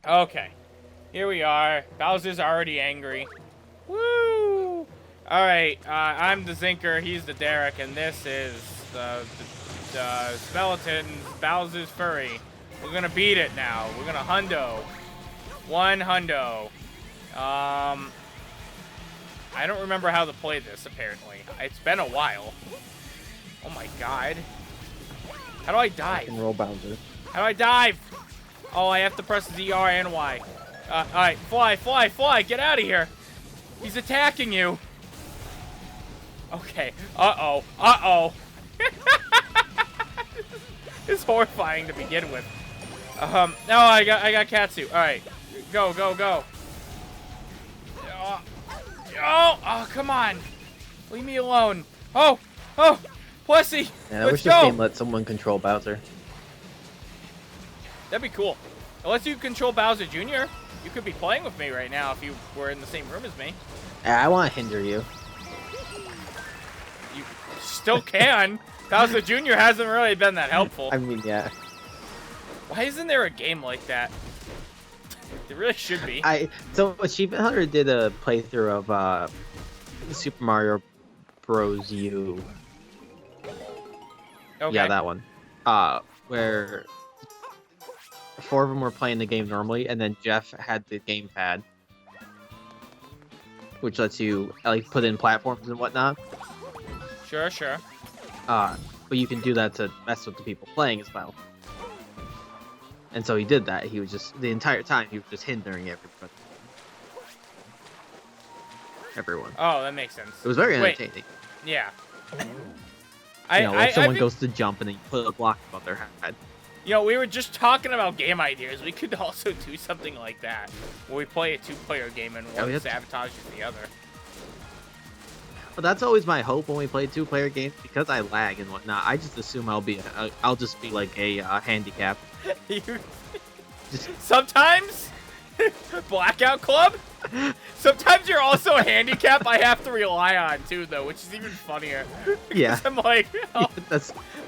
Okay. Here we are. Bowser's already angry. Woo! Alright, I'm the Zinker, he's the Derek, and this is the Speletons, Bowser's Furry. We're gonna beat it now. We're gonna hundo. 1 hundo. I don't remember how to play this, apparently. It's been a while. Oh my god. How do I dive? Rock and roll Bowser. How do I dive? Oh, I have to press ZR and Y. Alright, fly, fly, fly! Get out of here! He's attacking you! Okay. Uh-oh. Uh-oh. It's horrifying to begin with. No, I got Katsu. Alright. Go, go, go. Oh, come on. Leave me alone. Oh, Plessy. Yeah, I Let's wish go. this game let someone control Bowser. That'd be cool. Unless you control Bowser Jr., you could be playing with me right now if you were in the same room as me. I want to hinder you. You still can. Bowser Jr. hasn't really been that helpful. I mean, yeah. Why isn't there a game like that? There really should be. So Achievement Hunter did a playthrough of Super Mario Bros. U. Okay. Yeah, that one. Where 4 of them were playing the game normally, and then Jeff had the gamepad, which lets you like put in platforms and whatnot. Sure, sure. But you can do that to mess with the people playing as well. And so he did that. He was just the entire time he was just hindering everyone. Oh, that makes sense. It was very entertaining. Yeah. If someone goes to jump and then you put a block above their head. You know, we were just talking about game ideas. We could also do something like that, where we play a 2-player game and one sabotages the other. But that's always my hope when we play 2-player games, because I lag and whatnot. I just assume I'll just be like a handicap. Sometimes, Blackout Club. Sometimes you're also a handicap I have to rely on too, though, which is even funnier. Yeah. I'm like, I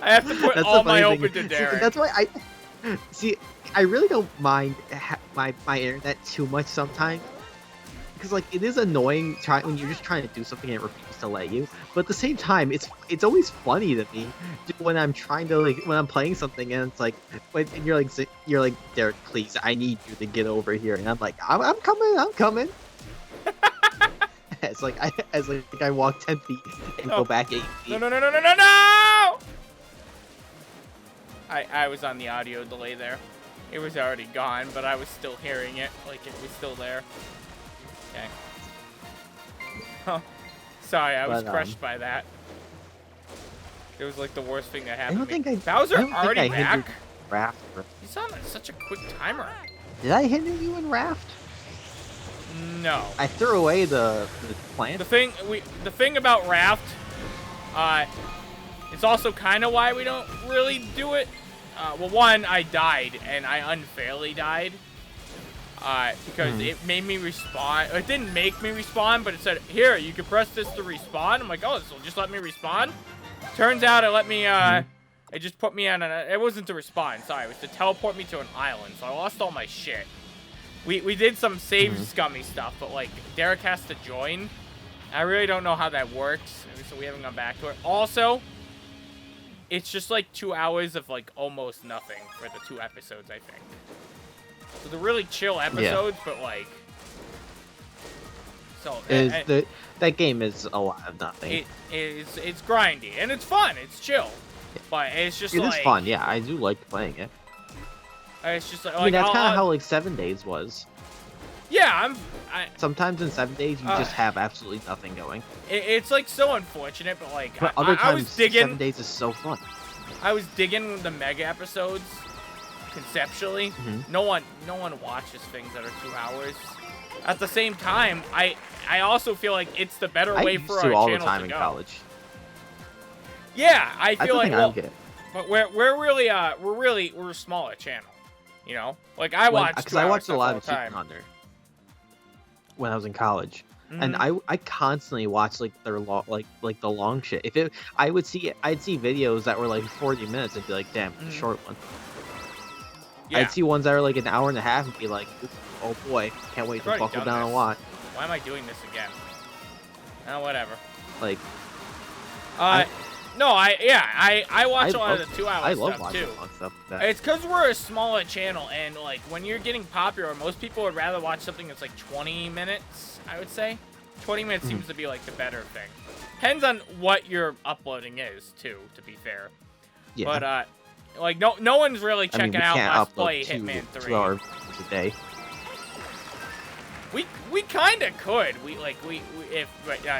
have to put all my open to Derek. See, that's why I really don't mind my internet too much sometimes. Because like it is annoying when you're just trying to do something and it refuses to let you. But at the same time, it's always funny to me when I'm trying to when I'm playing something and it's like and you're like Derek, please, I need you to get over here, and I'm like I'm coming. It's like I walk 10 feet and go back 8 feet. No! I was on the audio delay there. It was already gone, but I was still hearing it, like it was still there. Okay. Oh, sorry, I was crushed by that. It was like the worst thing that happened to me. Bowser already back? Raft. He's on such a quick timer. Did I hinder you in Raft? No. I threw away the plant. The thing about Raft, it's also kind of why we don't really do it. Well, one, I died, and I unfairly died. Because it made me respawn. It didn't make me respawn, but it said, here, you can press this to respawn. I'm like, oh, this will just let me respawn? Turns out it let me, it just put me on it wasn't to respawn, sorry. It was to teleport me to an island, so I lost all my shit. We did some save scummy stuff, but, like, Derek has to join. I really don't know how that works, so we haven't gone back to it. Also, it's just, like, 2 hours of, like, almost nothing for the 2 episodes, I think. So they're really chill episodes, but like, so that game is a lot of nothing. It's grindy and it's fun. It's chill, but it's just it is fun. Yeah, I do like playing it. It's just like, I mean, that's kind of how like 7 Days was. Yeah, sometimes in 7 days you just have absolutely nothing going. It's like so unfortunate, but like other times, I was digging. 7 Days is so fun. I was digging the mega episodes. Conceptually, no one watches things that are 2 hours. At the same time, I also feel like it's the better way for our channel all the time to in go. college. Yeah, I feel like but we're a smaller channel, you know. Like I watched a lot of Achievement Hunter when I was in college, and I constantly watched like their like the long shit. I'd see videos that were like 40 minutes and be like, damn, it's a short one. Yeah. I'd see ones that are like an hour and a half and be like, oh boy, can't wait I've to already buckle done down this. and watch. Why am I doing this again? Oh, whatever. Like, no, I watch a lot of the 2 hour I love stuff watching too. long stuff like that. It's because we're a smaller channel, and like when you're getting popular, most people would rather watch something that's like 20 minutes. I would say 20 minutes seems to be like the better thing. Depends on what your uploading is too. To be fair, Yeah. but like no one's really checking we out can't Let's upload Play Hitman 3. 2 hours a day. We kind of could. We if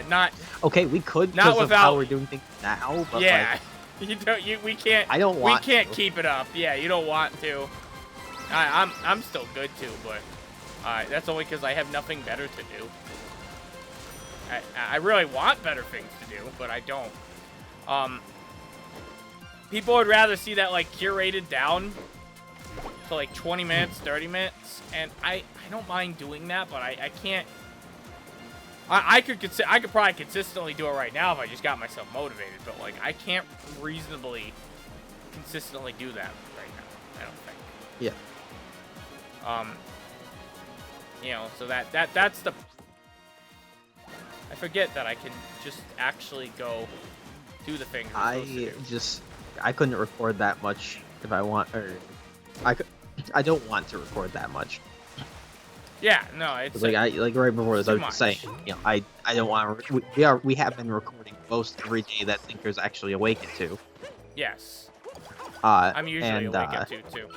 not. Okay, we could Not because of without- how we're doing things now, but Yeah. like, we can't. I don't want We can't to. keep it up. Yeah, you don't want to. I'm still good too, but that's only because I have nothing better to do. I really want better things to do, but I don't. People would rather see that like curated down to like 20 minutes, 30 minutes, and I don't mind doing that, but I can't. I could probably consistently do it right now if I just got myself motivated, but like I can't reasonably consistently do that right now. I don't think. Yeah. You know, so that's the. I forget that I can just actually go do the thing. I couldn't record that much if I want, or I don't want to record that much. Yeah, no, it's Like right before this, I too was just saying, much. you know, I don't want to. We have been recording most every day that Zinker's actually awakened to. Yes, I'm I'm usually awake at 2 too.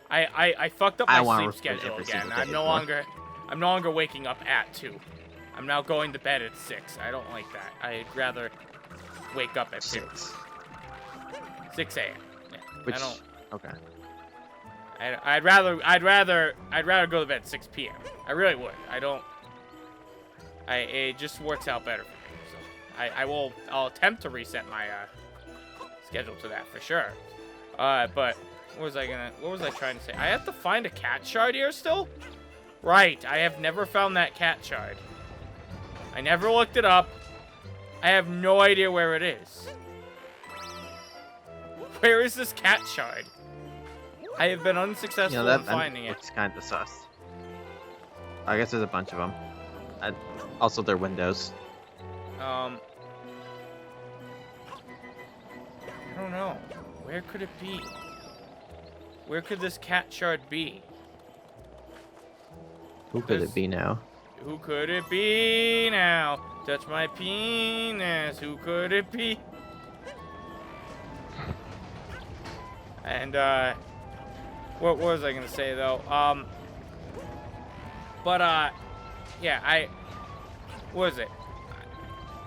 I fucked up I my wanna sleep record schedule every again. single I'm day no anymore. longer waking up at 2. I'm now going to bed at 6. I don't like that. I'd rather wake up at 2. 6 a.m. Yeah, Which I don't. okay. I'd rather go to bed at 6 p.m. I really would. I don't. It just works out better for me. So I'll attempt to reset my schedule to that for sure. But what was I trying to say? I have to find a cat shard here still? Right, I have never found that cat shard. I never looked it up. I have no idea where it is. Where is this cat shard? I have been unsuccessful You know, in finding it. looks kind of sus. I guess there's a bunch of them. Also, they're windows. I don't know. Where could it be? Where could this cat shard be? Who could it be now? Who could it be now? Touch my penis. Who could it be? And, what was I gonna say, though? Yeah, what is it?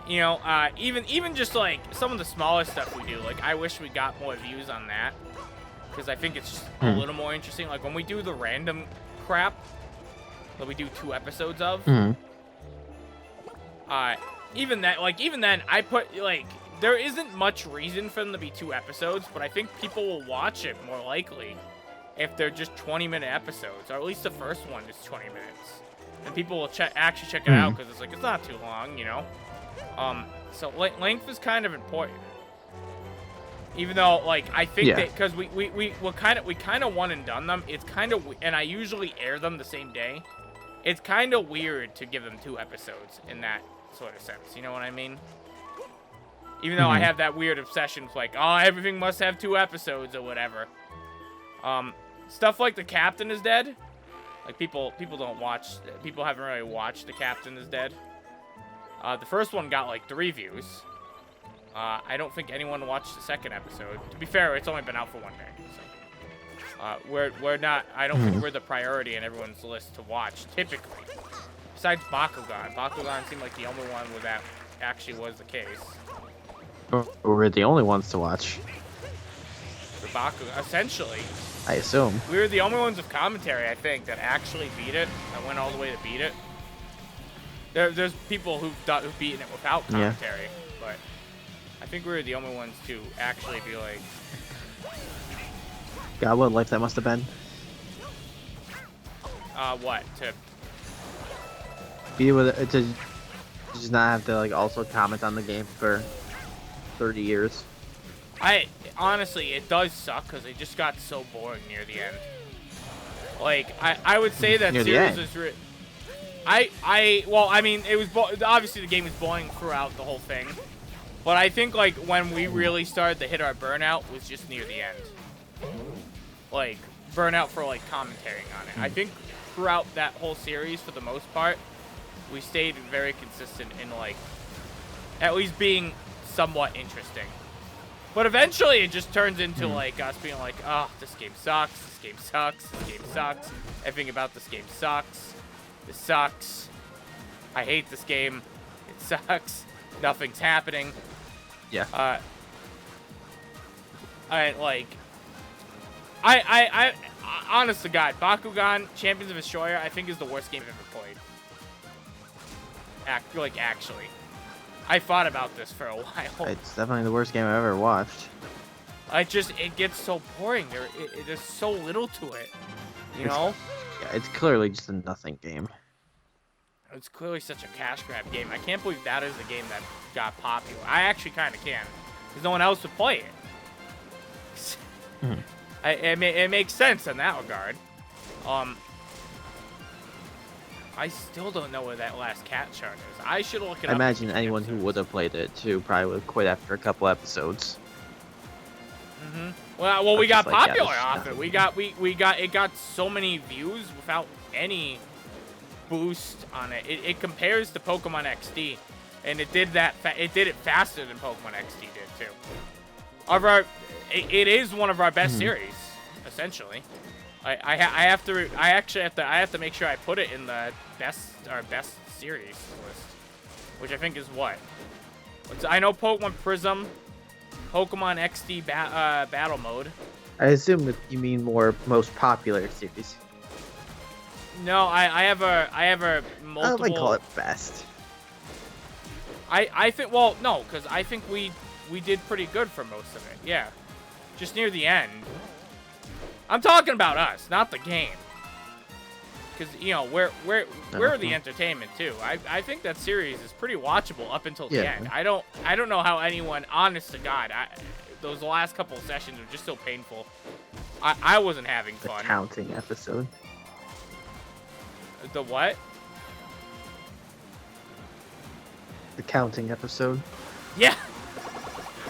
You know, even just, like, some of the smaller stuff we do, like, I wish we got more views on that. Because I think it's just a little more interesting. Like, when we do the random crap that we do 2 episodes of, even then, I put, like, there isn't much reason for them to be 2 episodes, but I think people will watch it more likely if they're just 20-minute episodes, or at least the first one is 20 minutes. And people will actually check it out because it's like, it's not too long, you know? So length is kind of important. Even though, like, I think that because we kind of one and done them, it's kind of, and I usually air them the same day. It's kind of weird to give them 2 episodes in that sort of sense. You know what I mean? Even though I have that weird obsession with, like, oh, everything must have 2 episodes or whatever. Stuff like The Captain is Dead. Like, people don't watch, people haven't really watched The Captain is Dead. The first one got, like, 3 views. I don't think anyone watched the second episode. To be fair, it's only been out for 1 day. So, we're not, I don't think we're the priority in everyone's list to watch, typically. Besides Bakugan. Bakugan seemed like the only one where that actually was the case. We're the only ones to watch. The Bakugan, essentially. I assume. We were the only ones with commentary, I think, that actually beat it. That went all the way to beat it. There's people who've beaten it without commentary, but I think we were the only ones to actually be like, God, what life that must have been. what? To Be able to just not have to, like, also comment on the game for 30 years. honestly, it does suck because it just got so boring near the end. Like, I would say that Near the series end. is well, I mean, it was obviously the game was boring throughout the whole thing, but I think like when we really started to hit our burnout was just near the end. Like burnout for like commentating on it. I think throughout that whole series, for the most part, we stayed very consistent in like at least being somewhat interesting. But eventually, it just turns into like us being like, oh, this game sucks. This game sucks. This game sucks. Everything about this game sucks. This sucks. I hate this game. It sucks. Nothing's happening. Yeah. I honest to God, Bakugan Champions of Destroyer, I think is the worst game I've ever played. Actually, I thought about this for a while. It's definitely the worst game I've ever watched. It gets so boring. There's so little to it, you know? Yeah, it's clearly just a nothing game. It's clearly such a cash grab game. I can't believe that is the game that got popular. I actually kind of can, because no one else would play it. It makes sense in that regard. I still don't know where that last cat chart is. I should look it up. I imagine anyone who would have played it too probably would have quit after a couple episodes. Well, we got Just like, popular yeah, off it. It got so many views without any boost on it. It compares to Pokemon XD, and it did that. It did it faster than Pokemon XD did too. It is one of our best series, essentially. I have to make sure I put it in the best series list, which I think is what. I know Pokemon Prism, Pokemon XD battle mode. I assume that you mean most popular series. No, I have a multiple. I might call it best. I think, well, no, because I think we did pretty good for most of it. Yeah, just near the end. I'm talking about us, not the game. Because, you know, we're the entertainment too. I think that series is pretty watchable up until the end. I don't know how anyone, honest to God, those last couple of sessions were just so painful. I wasn't having fun. The counting episode. The what? The counting episode. Yeah.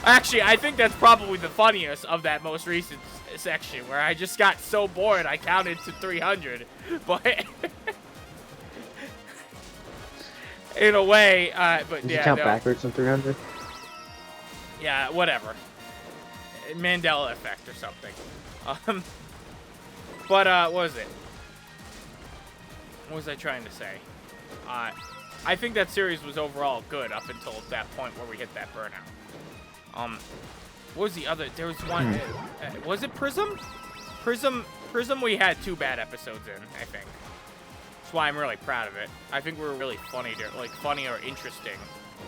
Actually, I think that's probably the funniest of that most recent section, where I just got so bored I counted to 300. But in a way, but Did yeah, you count backwards from 300? Yeah, whatever. Mandela effect or something. But what was it? What was I trying to say? I think that series was overall good up until that point where we hit that burnout. What was the other? There was one. Was it Prism? Prism. We had 2 bad episodes in, I think. That's why I'm really proud of it. I think we were really funny or interesting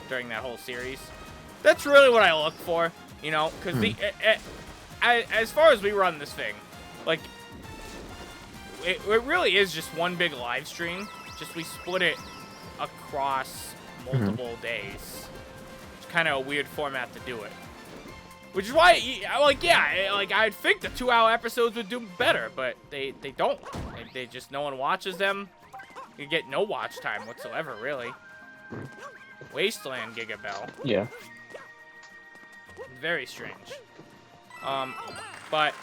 during that whole series. That's really what I look for, you know, because as far as we run this thing, like, it really is just one big live stream. Just we split it across multiple days. It's kind of a weird format to do it. Which is why, I'd think the 2-hour episodes would do better, but they don't. They just, no one watches them. You get no watch time whatsoever, really. Wasteland Gigabell. Yeah. Very strange. But...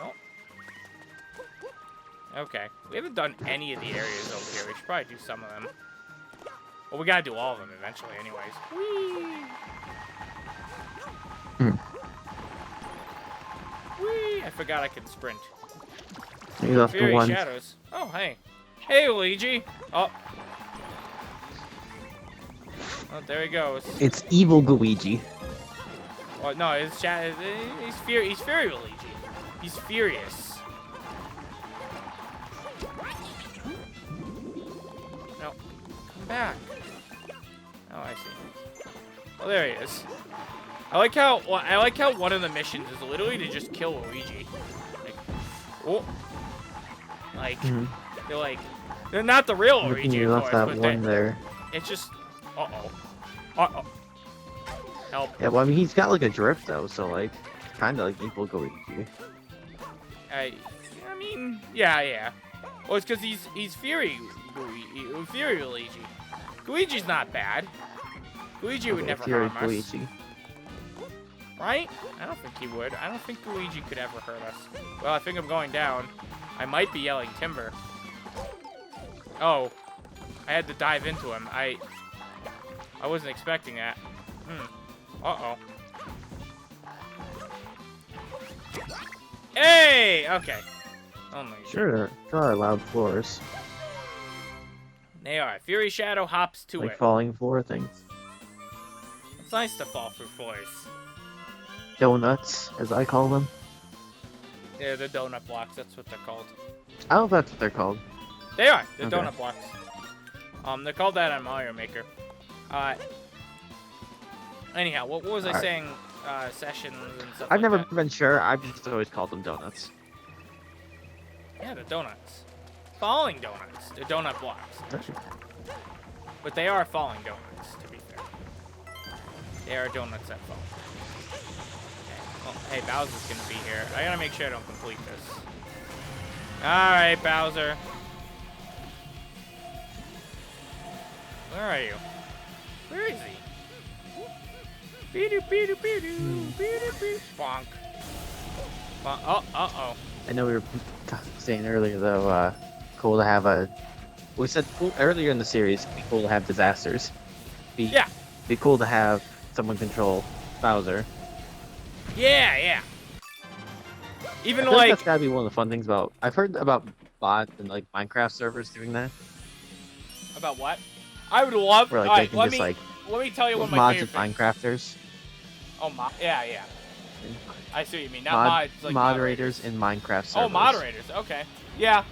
Oh. Okay. We haven't done any of the areas over here. We should probably do some of them. Well, we gotta do all of them eventually anyways. Whee! Whee! I forgot I could sprint. You left the Fiery one. Shadows. Oh, hey. Hey, Luigi. Oh. Oh, there he goes. It's evil Luigi. Oh, no, he's Fury Luigi. He's furious. No. Come back. Oh, I see. Oh, there he is. I like how one of the missions is literally to just kill Luigi. Like, oh. Like, they're not the real Luigi, You of left course, that but one there. it's just, uh-oh. Help. Yeah, well, I mean, he's got like a drift though, so like, kind of like evil Luigi. I mean, mean, yeah. Well, it's because he's Fury Luigi. Luigi's not bad. Luigi would never Fury harm us. Luigi. Right? I don't think he would. I don't think Luigi could ever hurt us. Well, I think I'm going down. I might be yelling timber. Oh. I had to dive into him. I wasn't expecting that. Uh-oh. Hey! Okay. Oh my God. Sure, there are loud floors. They are. Fury Shadow hops to Like it. falling floor things. It's nice to fall through floors. Donuts, as I call them. Yeah, the donut blocks. That's what they're called. I don't know if that's what they're called. They are. They're Okay. donut blocks. They're called that on Mario Maker. Anyhow, what was I saying? Sessions and stuff I've like never that. been sure. I've just always called them donuts. Yeah, the donuts. Falling donuts. They're donut blocks. But they are falling donuts, to be fair. They are donuts that fall. Okay. Well, hey, Bowser's gonna be here. I gotta make sure I don't complete this. Alright, Bowser. Where are you? Where is he? Bonk. Bonk. Oh, uh-oh. I know we were saying earlier, though, cool to have a... We said cool, earlier in the series, it'd be cool to have disasters. Yeah. Be cool to have someone control Bowser. Yeah. Even I feel like... that's gotta be one of the fun things about... I've heard about bots and, like, Minecraft servers doing that. About what? I would love... Where, like, Alright, they let can just, me... like... Let me tell you what my mods favorite of thing. Minecrafters. Oh, yeah. I see what you mean. Not Mod- mods, like moderators in Minecraft servers. Oh, moderators. Okay. Yeah.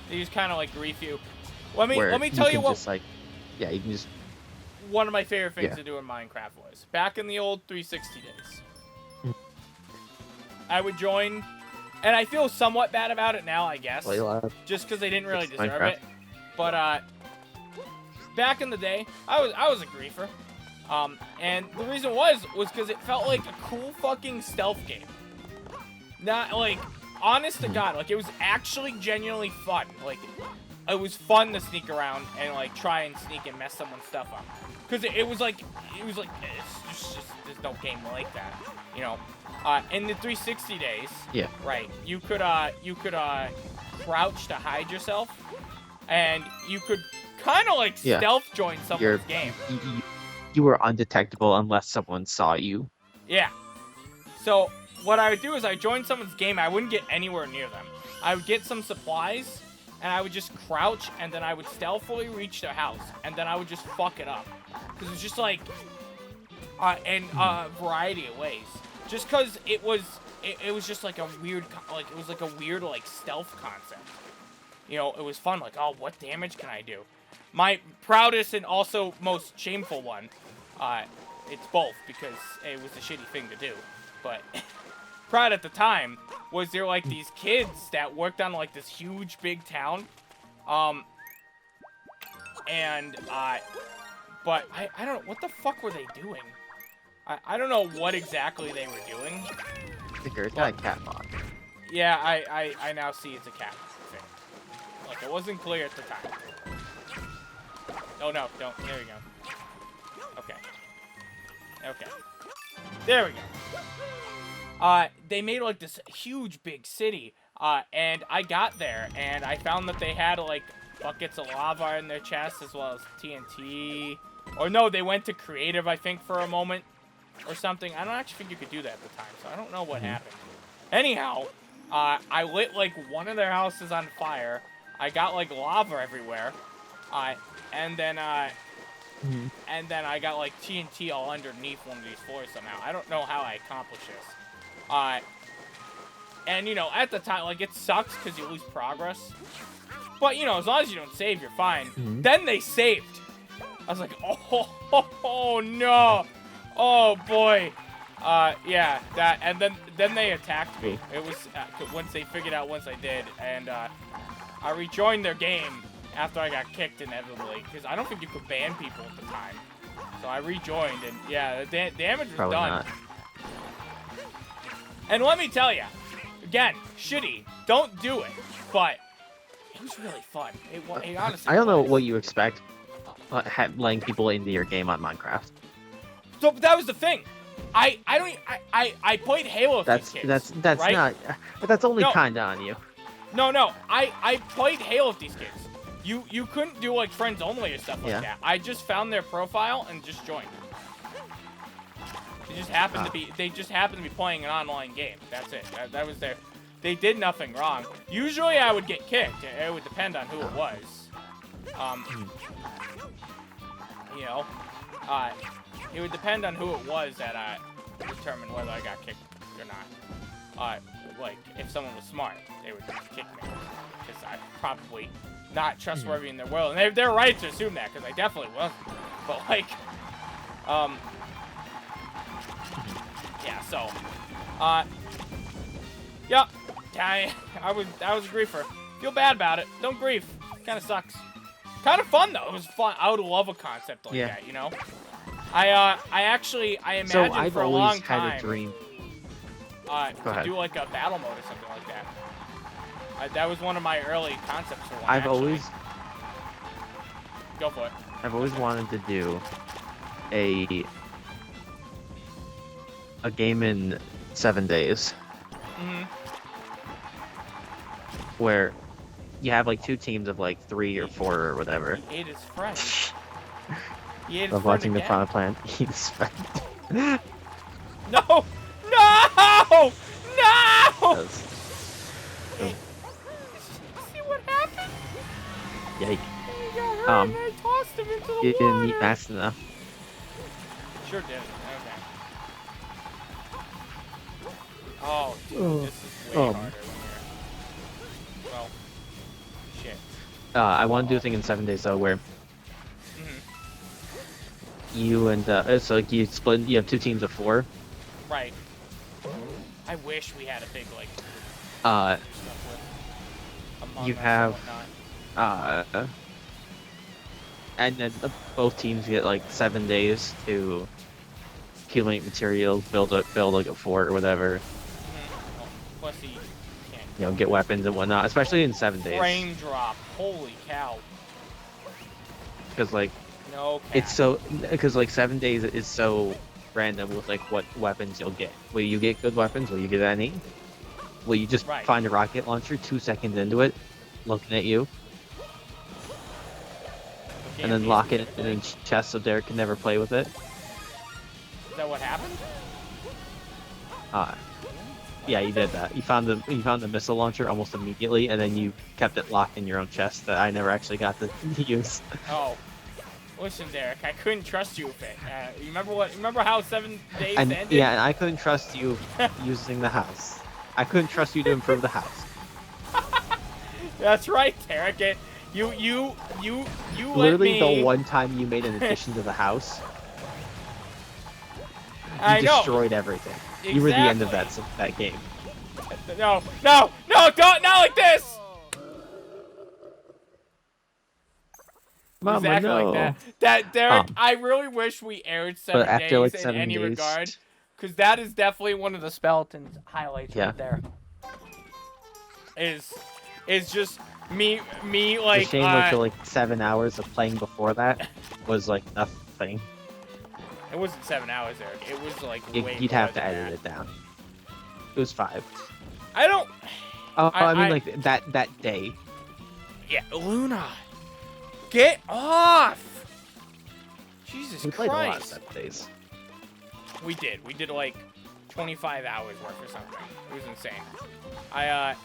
They just kind of like grief you. Let me tell you what Just, like, yeah, you can just... one of my favorite things Yeah. to do in Minecraft was. Back in the old 360 days. Hmm. I would join, and I feel somewhat bad about it now, I guess. Play live. Just because they didn't really It's deserve Minecraft. it. But back in the day, I was a griefer. And the reason was because it felt like a cool fucking stealth game. Not like, honest to God, like it was actually genuinely fun. Like, it was fun to sneak around and like try and sneak and mess someone's stuff up. Cause it was like it's just there's no game like that, you know. In the 360 days, Yeah. right? You could crouch to hide yourself, and you could kind of like Yeah. stealth join someone's game. You were undetectable unless someone saw you. Yeah. So what I would do is I joined someone's game. I wouldn't get anywhere near them. I would get some supplies, and I would just crouch, and then I would stealthily reach their house, and then I would just fuck it up. Because it was just like, in a variety of ways. Just because it was just like a weird, like it was like a weird like stealth concept. You know, it was fun. Like, oh, what damage can I do? My proudest and also most shameful one, it's both because it was a shitty thing to do, but proud at the time was there like these kids that worked on like this huge big town, but I don't know, what the fuck were they doing? I don't know what exactly they were doing. Zinker, it's got a cat mod. Yeah, I now see it's a cat thing. Like, it wasn't clear at the time. Oh, no, don't. There we go. Okay. There we go. They made, like, this huge big city, and I got there, and I found that they had, like, buckets of lava in their chests, as well as TNT. Or, no, they went to creative, I think, for a moment, or something. I don't actually think you could do that at the time, so I don't know what happened. Anyhow, I lit, like, one of their houses on fire. I got, like, lava everywhere. And then I got, like, TNT all underneath one of these floors somehow. I don't know how I accomplished this. And, you know, at the time, like, it sucks because you lose progress. But, you know, as long as you don't save, you're fine. Then they saved. I was like, oh, no. Oh, boy. Yeah, that, and then they attacked me. It was, once they figured out once I did, and, I rejoined their game after I got kicked inevitably, because I don't think you could ban people at the time. So I rejoined, and yeah, the damage was Probably done. not. And let me tell you, again, shitty, don't do it. But it was really fun. It honestly I don't know was. what you expect, letting people into your game on Minecraft. So that was the thing. I played Halo with these kids. That's right? not. But that's only No. kinda on you. No. I played Halo with these kids. You couldn't do like friends only or stuff like that. I just found their profile and just joined. They just happened to be playing an online game. That's it. That was their. They did nothing wrong. Usually I would get kicked. It would depend on who it was. You know, it would depend on who it was that determine whether I got kicked or not. Like if someone was smart, they would kick me because I'm probably not trustworthy in their world, and they're right to assume that because I definitely wasn't. But like, yeah. So, yeah. I was a griefer. Feel bad about it. Don't grief. Kind of sucks. Kind of fun though. It was fun. I would love a concept like that. You know. I imagined So I've for a always long had time. a dream. To do like a battle mode or something like that. That was one of my early concepts for one. I've always Go for it. I've always wanted to do a game in 7 days. Where you have like 2 teams of like 3 or 4 or whatever. He ate his friend. He ate his Of friend watching the again. Final Plan eat his friend. No! No! No! See what happened? Yikes. He got hurt and I tossed him into the You didn't water. eat fast enough. Sure did. Okay. Oh, dude, this is way harder when you're... Well, shit. I want to do a thing in 7 days though, where you and it's like you split. You have 2 teams of 4. Right. I wish we had a big like. You Us have and and then both teams get like 7 days to accumulate materials, build like a fort or whatever. well, plus he can't. You know, get weapons and whatnot, especially in 7 days. Frame drop. Holy cow. Because like No. Cap. it's so because like 7 days is so random with like what weapons you'll get. Will you get good weapons? Will you get any? Will you just find a rocket launcher 2 seconds into it, looking at you, and then lock it in a chest so Derek can never play with it? Is that what happened? Yeah, you did that. You found the missile launcher almost immediately, and then you kept it locked in your own chest that I never actually got to use. Oh. Listen, Derek, I couldn't trust you with it. You remember how 7 days And ended? yeah, and I couldn't trust you using the house. I couldn't trust you to improve the house. That's right, Derek. You Literally let me... the one time you made an addition to the house, I you know. destroyed everything. You were the end of Exactly. that game. No, don't, not like this! Mama, Exactly no. like that. Derek, I really wish we aired 7 But after, days like, in 7 any days- regard, because that is definitely one of the Speletons highlights right there. Is just me like the shame like the 7 hours of playing before that was like nothing. It wasn't 7 hours, Eric. It was like way You'd more have to than edit that. it down. It was 5. I don't. Oh, I mean I- like that day. Yeah, Luna, get off! Jesus We played a lot of Christ. 7 days. We did like 25 hours worth or something. It was insane. I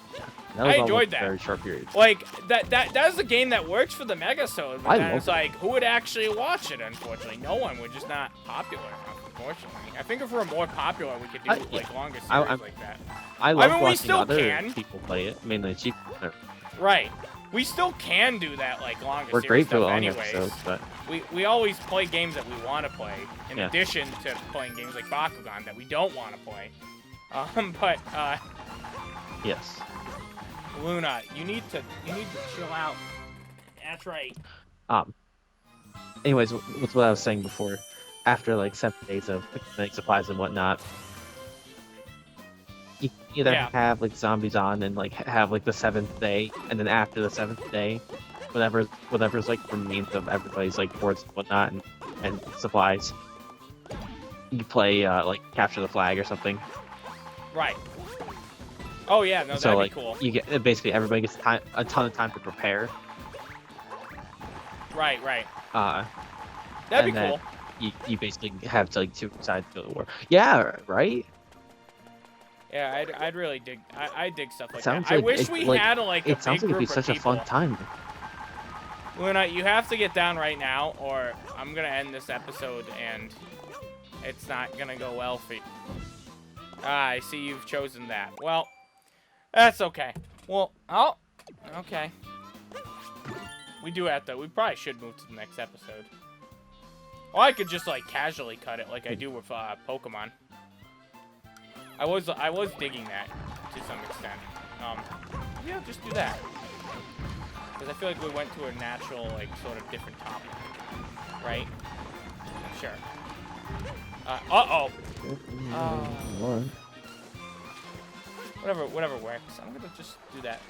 That was enjoyed almost that. a very short period. Like that is a game that works for the Megasode, but I then love it's like who would actually watch it? Unfortunately, no one. We're just not popular enough. Unfortunately, I think if we're more popular, we could do like longer series like that. I love mean, we watching still other can. people play it. Mainly cheap. Right. We still can do that like longer We're series great for stuff long anyways. episodes, but We always play games that we want to play, in Yeah. addition to playing games like Bakugan that we don't want to play. But yes. Luna, you need to chill out. That's right. Anyways, with what I was saying before, after like 7 days of accumulating supplies and whatnot, you can either Yeah. have like zombies on and like have like the 7th day, and then after the 7th day, whatever's like remains of everybody's like boards and whatnot and supplies, you play like capture the flag or something. Right. Oh yeah, no, So that'd like be cool. you get basically everybody gets a ton of time to prepare. Right, right. Uh, That'd and be then cool. you basically have to like 2 sides go to war. Yeah, right. Yeah, I'd really dig. I dig stuff like that. Sounds I like wish it, we like had like a it sounds big like it'd be group of such a people. fun time. Luna, you have to get down right now, or I'm gonna end this episode and it's not gonna go well for you. Ah, I see you've chosen that. Well, that's okay. Well, oh, okay. We do have to. We probably should move to the next episode. Or I could just like casually cut it like I do with Pokemon. I was digging that to some extent. Yeah, just do that. Because I feel like we went to a natural, like, sort of different topic. Right? Sure. Uh-oh. Whatever works. I'm gonna just do that.